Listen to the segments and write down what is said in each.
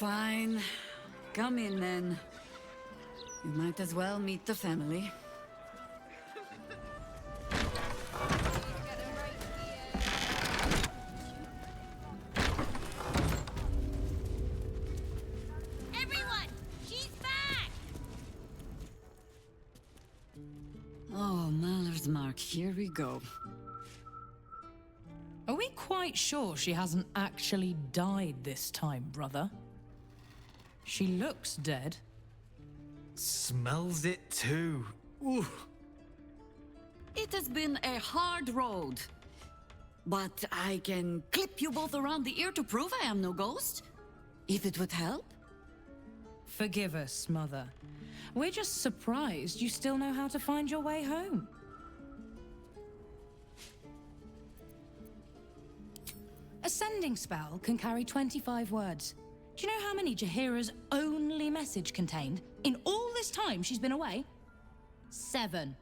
Fine. Come in then. You might as well meet the family. Everyone! She's back! Oh, Maller's mark, here we go. Are we quite sure she hasn't actually died this time, brother? She looks dead. Smells it too. Ooh. It has been a hard road. But I can clip you both around the ear to prove I am no ghost. If it would help. Forgive us, Mother. We're just surprised you still know how to find your way home. A sending spell can carry 25 words. Do you know how many Jaheira's only message contained in all this time she's been away? 7.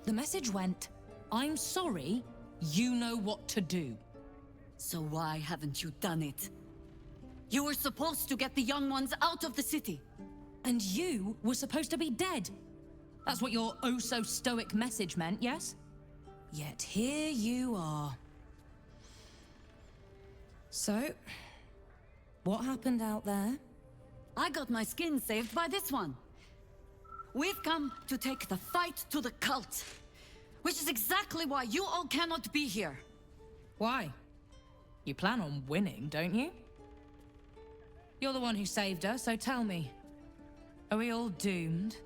The message went, "I'm sorry, you know what to do." So why haven't you done it? You were supposed to get the young ones out of the city. And you were supposed to be dead. That's what your oh-so-stoic message meant, yes? Yet here you are. So, what happened out there? I got my skin saved by this one. We've come to take the fight to the cult. Which is exactly why you all cannot be here. Why? You plan on winning, don't you? You're the one who saved her, so tell me. Are we all doomed?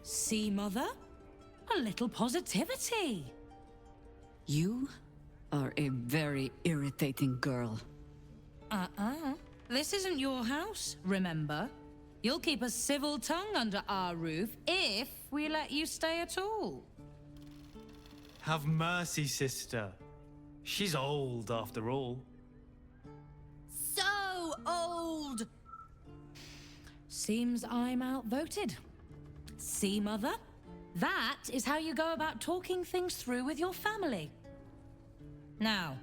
See, Mother? A little positivity. You are a very irritating girl. This isn't your house, remember? You'll keep a civil tongue under our roof if we let you stay at all. Have mercy, sister. She's old after all. So old! Seems I'm outvoted. See, Mother? That is how you go about talking things through with your family. Now,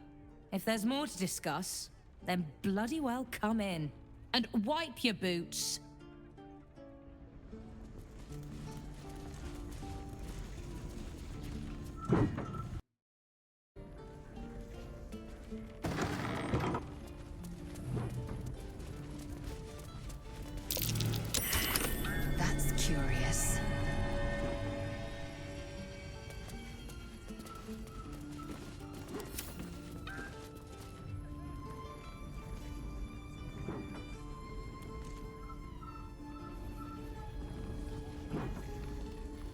if there's more to discuss, then bloody well come in. And wipe your boots. That's curious.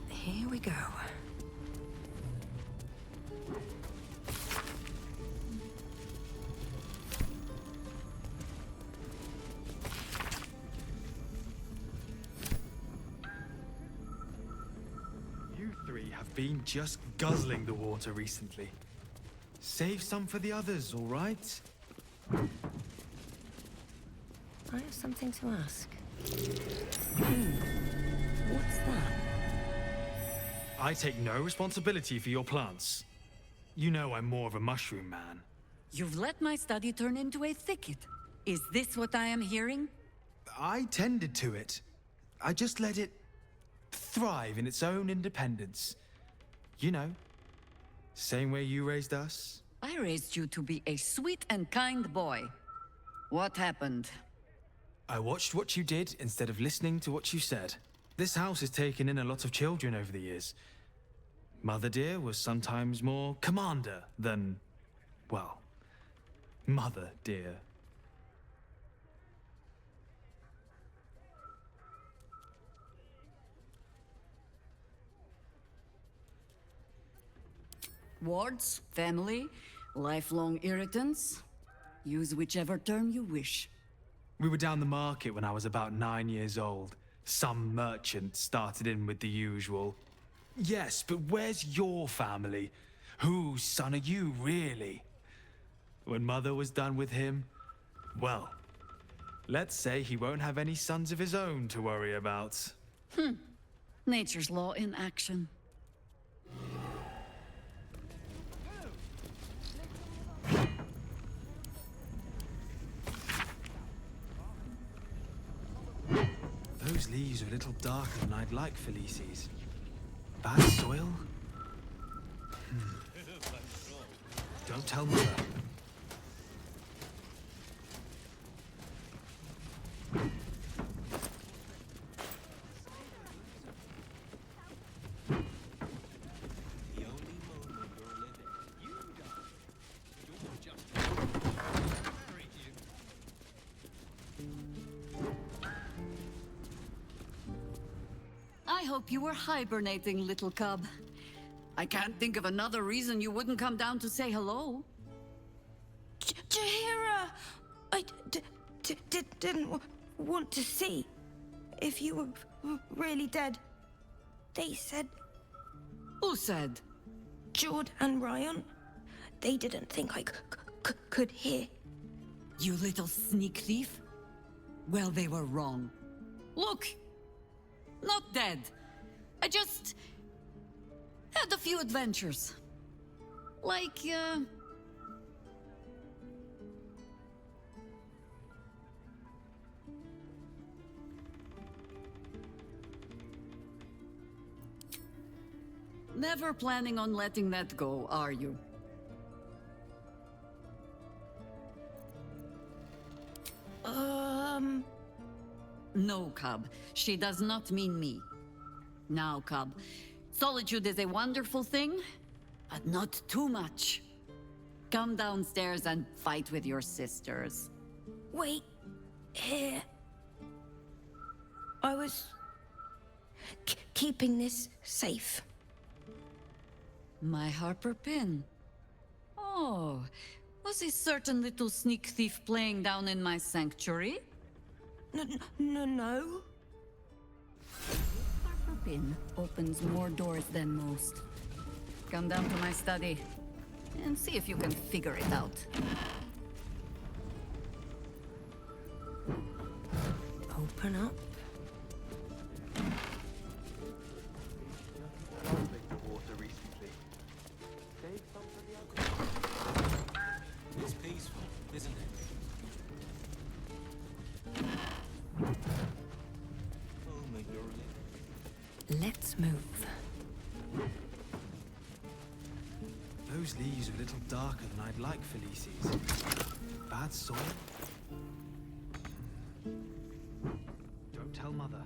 Here we go. You three have been just guzzling the water recently. Save some for the others, all right? I have something to ask. What's that? I take no responsibility for your plants. You know I'm more of a mushroom man. You've let my study turn into a thicket. Is this what I am hearing? I tended to it. I just let it thrive in its own independence. You know, same way you raised us. I raised you to be a sweet and kind boy. What happened? I watched what you did instead of listening to what you said. This house has taken in a lot of children over the years. Mother dear was sometimes more commander than, well, mother dear. Wards, family, lifelong irritants. Use whichever term you wish. We were down the market when I was about 9 years old. Some merchant started in with the usual. Yes, but where's your family? Whose son are you, really? when Mother was done with him, well, let's say he won't have any sons of his own to worry about. Nature's law in action. Those leaves are a little darker than I'd like, Felices. Bad soil? Don't tell Mother. I hope you were hibernating, little cub. I can't think of another reason you wouldn't come down to say hello. Jaheira! I didn't want to see if you were really dead. They said Who said? Jord and Ryan. They didn't think I could hear. You little sneak thief? Well, they were wrong. Look! Not dead. I just had a few adventures. Like, never planning on letting that go, are you? No, Cub. She does not mean me. Now, Cub, solitude is a wonderful thing, but not too much. Come downstairs and fight with your sisters. Wait here. I was keeping this safe. My Harper pin. Oh, was a certain little sneak thief playing down in my sanctuary? No. Harper pin opens more doors than most. Come down to my study and see if you can figure it out. Open up. It's peaceful, isn't it? Oh, my darling. Let's move. Those leaves are a little darker than I'd like, Felices. Bad soil? Don't tell Mother.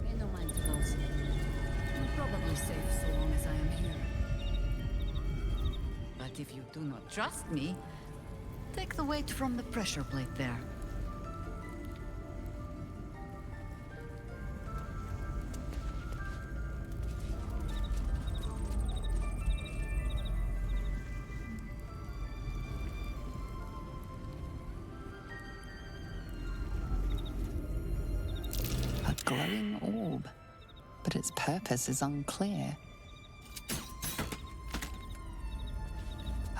Pay no mind to those. You're probably safe so long as I am here. But if you do not trust me, take the weight from the pressure plate there. A glowing orb, but its purpose is unclear.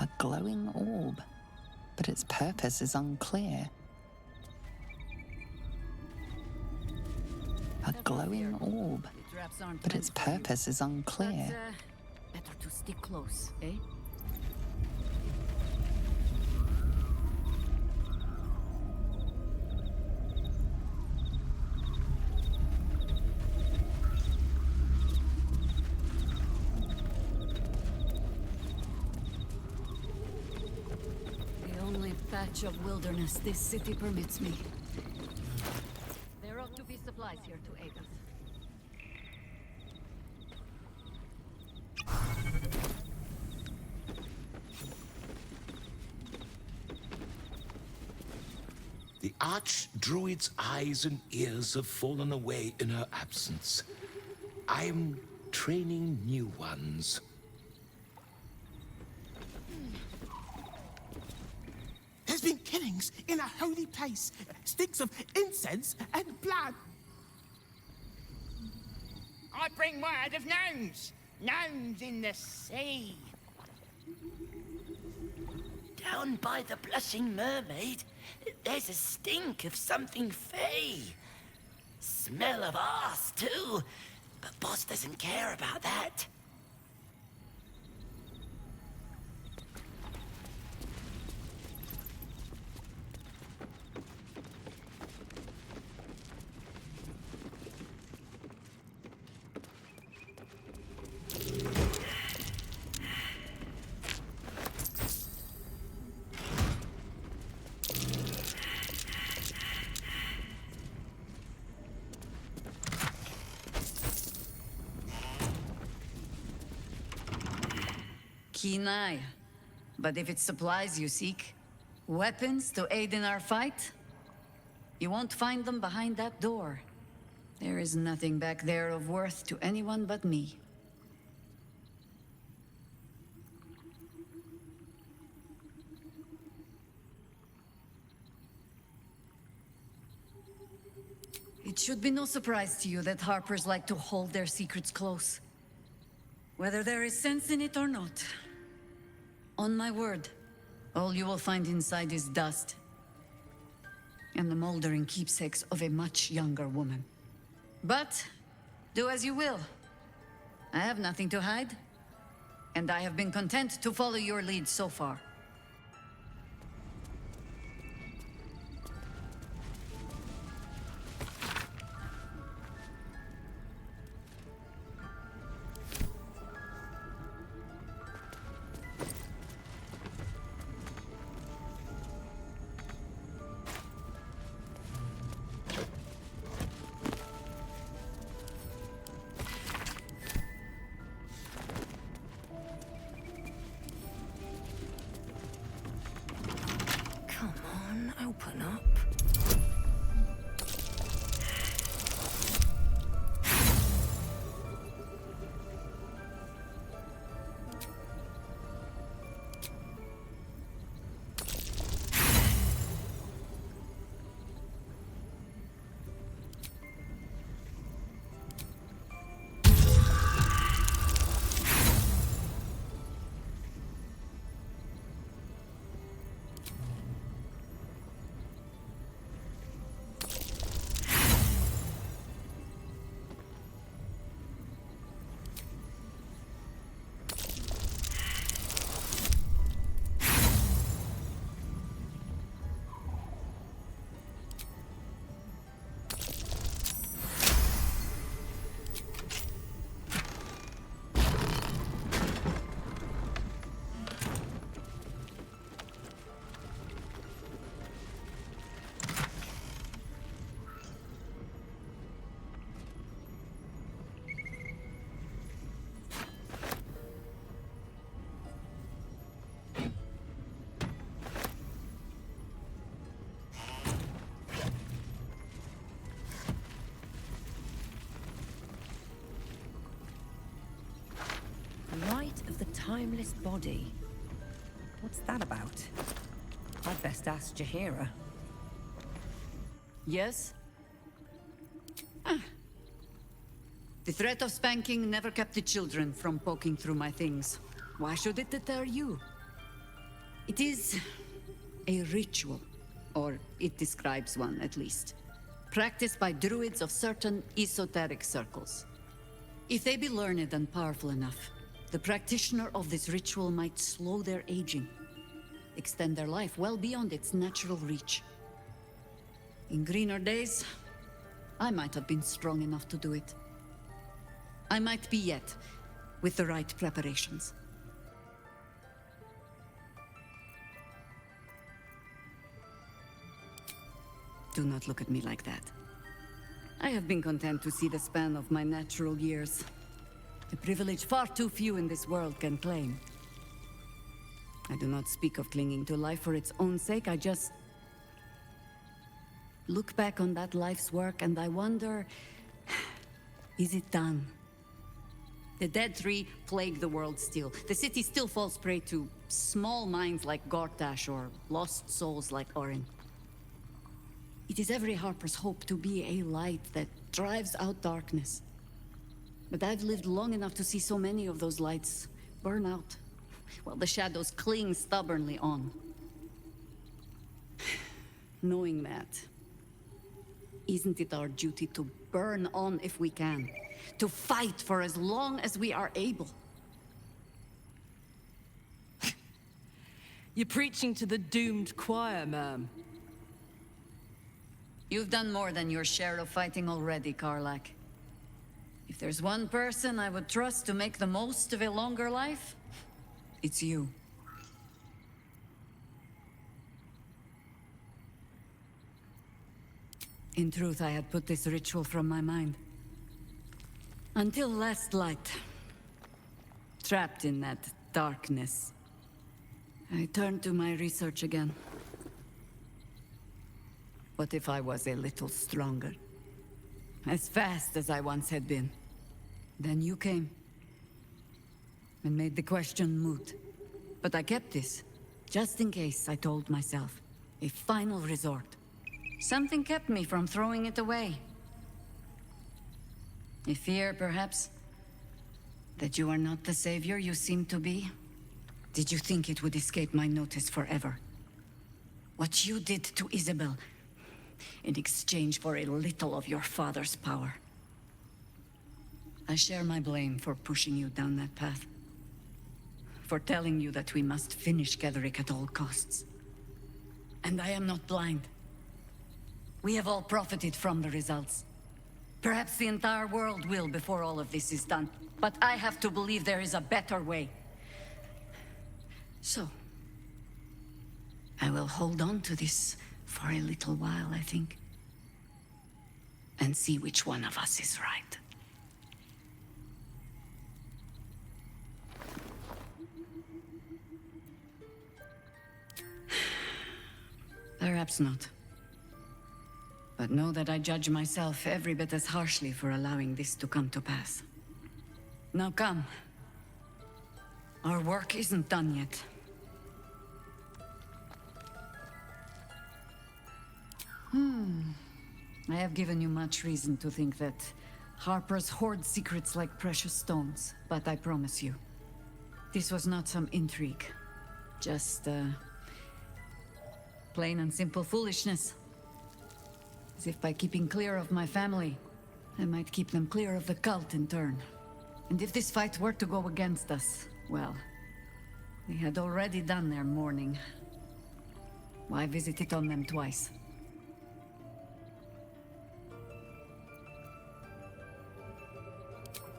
A glowing orb, but its purpose is unclear. A glowing orb, The traps aren't but meant its for you. purpose is But, unclear. better to stick close, eh? The only patch of wilderness this city permits me. There ought to be supplies here to aid us. The Archdruid's eyes and ears have fallen away in her absence. I'm training new ones. There's been killings in a holy place. Stinks of incense and blood. I bring word of gnomes. Gnomes in the sea. Down by the Blushing Mermaid, there's a stink of something fey. Smell of arse, too. But Boss doesn't care about that. Keen eye. But if it's supplies you seek, weapons to aid in our fight, you won't find them behind that door. There is nothing back there of worth to anyone but me. It should be no surprise to you that Harpers like to hold their secrets close. Whether there is sense in it or not. On my word, all you will find inside is dust. And the moldering keepsakes of a much younger woman. But, do as you will. I have nothing to hide. And I have been content to follow your lead so far. Come on, open up. Rite of the Timeless Body. What's that about? I'd best ask Jaheira. Yes? The threat of spanking never kept the children from poking through my things. Why should it deter you? It is a ritual, or it describes one at least, practiced by druids of certain esoteric circles. If they be learned and powerful enough, the practitioner of this ritual might slow their aging, extend their life well beyond its natural reach. In greener days, I might have been strong enough to do it. I might be yet, with the right preparations. Do not look at me like that. I have been content to see the span of my natural years. A privilege far too few in this world can claim. I do not speak of clinging to life for its own sake, I just look back on that life's work and I wonder, is it done? The Dead Three plague the world still. The city still falls prey to small minds like Gortash or lost souls like Orin. It is every Harper's hope to be a light that drives out darkness. But I've lived long enough to see so many of those lights burn out, while the shadows cling stubbornly on. Knowing that, isn't it our duty to burn on if we can? To fight for as long as we are able? You're preaching to the doomed choir, ma'am. You've done more than your share of fighting already, Karlak. If there's one person I would trust to make the most of a longer life, it's you. In truth, I had put this ritual from my mind. Until last light. Trapped in that darkness. I turned to my research again. What if I was a little stronger? As fast as I once had been. Then you came. And made the question moot. But I kept this. Just in case, I told myself. A final resort. Something kept me from throwing it away. A fear, perhaps? That you are not the savior you seem to be? Did you think it would escape my notice forever? What you did to Isabel, in exchange for a little of your father's power. I share my blame for pushing you down that path. For telling you that we must finish Ketherick at all costs. And I am not blind. We have all profited from the results. Perhaps the entire world will before all of this is done. But I have to believe there is a better way. So, I will hold on to this for a little while, I think. And see which one of us is right. Perhaps not. But know that I judge myself every bit as harshly for allowing this to come to pass. Now come. Our work isn't done yet. I have given you much reason to think that Harpers hoard secrets like precious stones, but I promise you, this was not some intrigue. Just, plain and simple foolishness. As if by keeping clear of my family, I might keep them clear of the cult in turn. And if this fight were to go against us, well, they had already done their mourning. Why visit it on them twice?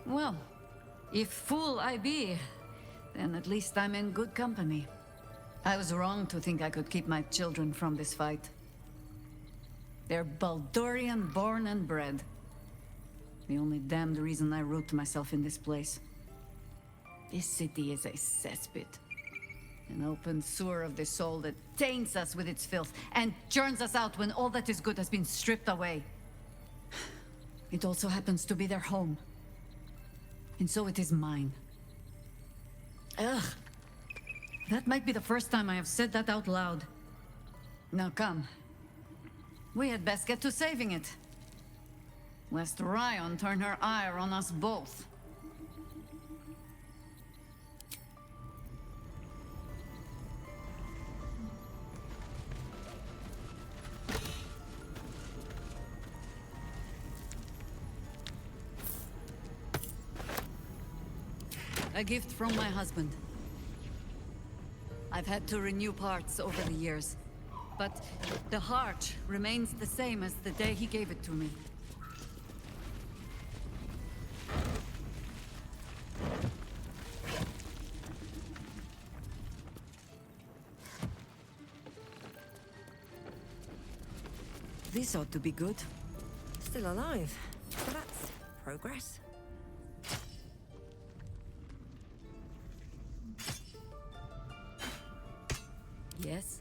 Well, if fool I be, then at least I'm in good company. I was wrong to think I could keep my children from this fight. They're Baldurian born and bred. The only damned reason I root myself in this place. This city is a cesspit. An open sewer of the soul that taints us with its filth and churns us out when all that is good has been stripped away. It also happens to be their home. And so it is mine. Ugh. That might be the first time I have said that out loud. Now come. We had best get to saving it. Lest Ryan turn her ire on us both. A gift from my husband. I've had to renew parts over the years, but the heart remains the same as the day he gave it to me. This ought to be good. Still alive. So that's progress. Yes?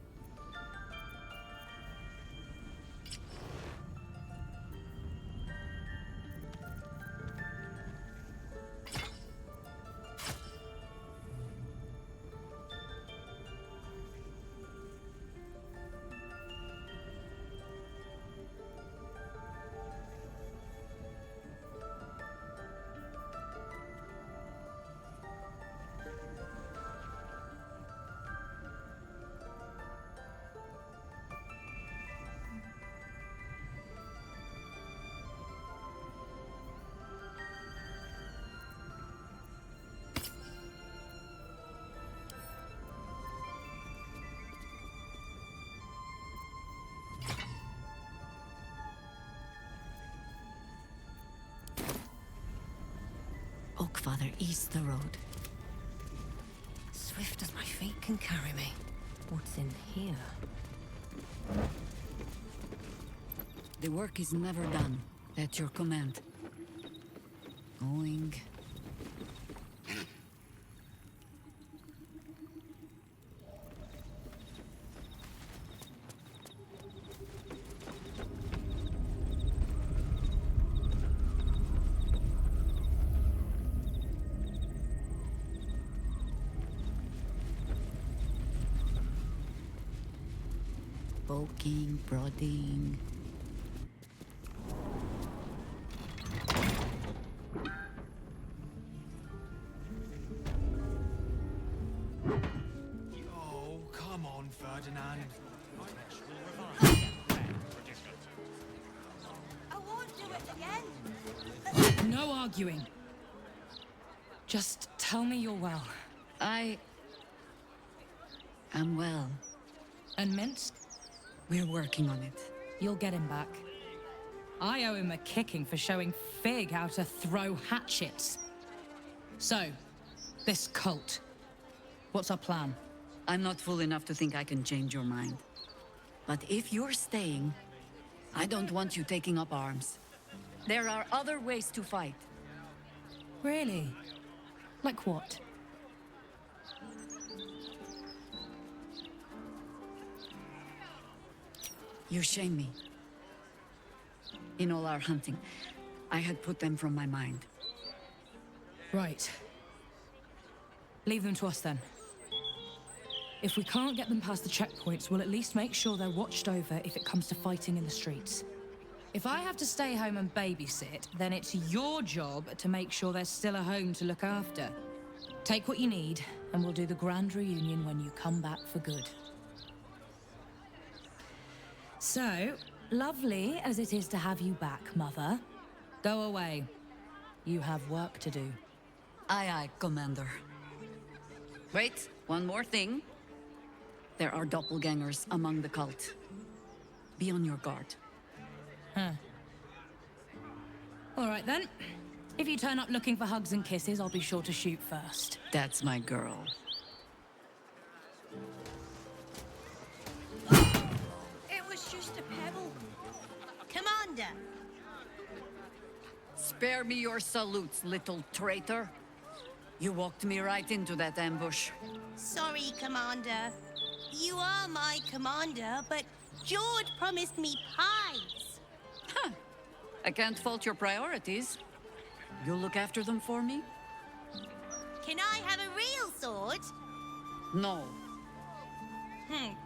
Oakfather east the road. Swift as my feet can carry me. What's in here? The work is never done. At your command. Going. Poking, prodding. Oh, come on, Ferdinand. I won't do it again. No arguing. Just tell me you're well. I am well. And Minsk? We're working on it. You'll get him back. I owe him a kicking for showing Fig how to throw hatchets. So, this cult. What's our plan? I'm not fool enough to think I can change your mind. But if you're staying, I don't want you taking up arms. There are other ways to fight. Really? Like what? You shame me. In all our hunting, I had put them from my mind. Right. Leave them to us then. If we can't get them past the checkpoints, we'll at least make sure they're watched over if it comes to fighting in the streets. If I have to stay home and babysit, then it's your job to make sure there's still a home to look after. Take what you need, and we'll do the grand reunion when you come back for good. So, lovely as it is to have you back, Mother, go away. You have work to do. Aye, aye, Commander. Wait, one more thing. There are doppelgangers among the cult. Be on your guard. Huh. All right then. If you turn up looking for hugs and kisses, I'll be sure to shoot first. That's my girl. It was just a pebble. Commander! Spare me your salutes, little traitor. You walked me right into that ambush. Sorry, Commander. You are my commander, but George promised me pies. Huh. I can't fault your priorities. You'll look after them for me? Can I have a real sword? No. Fine.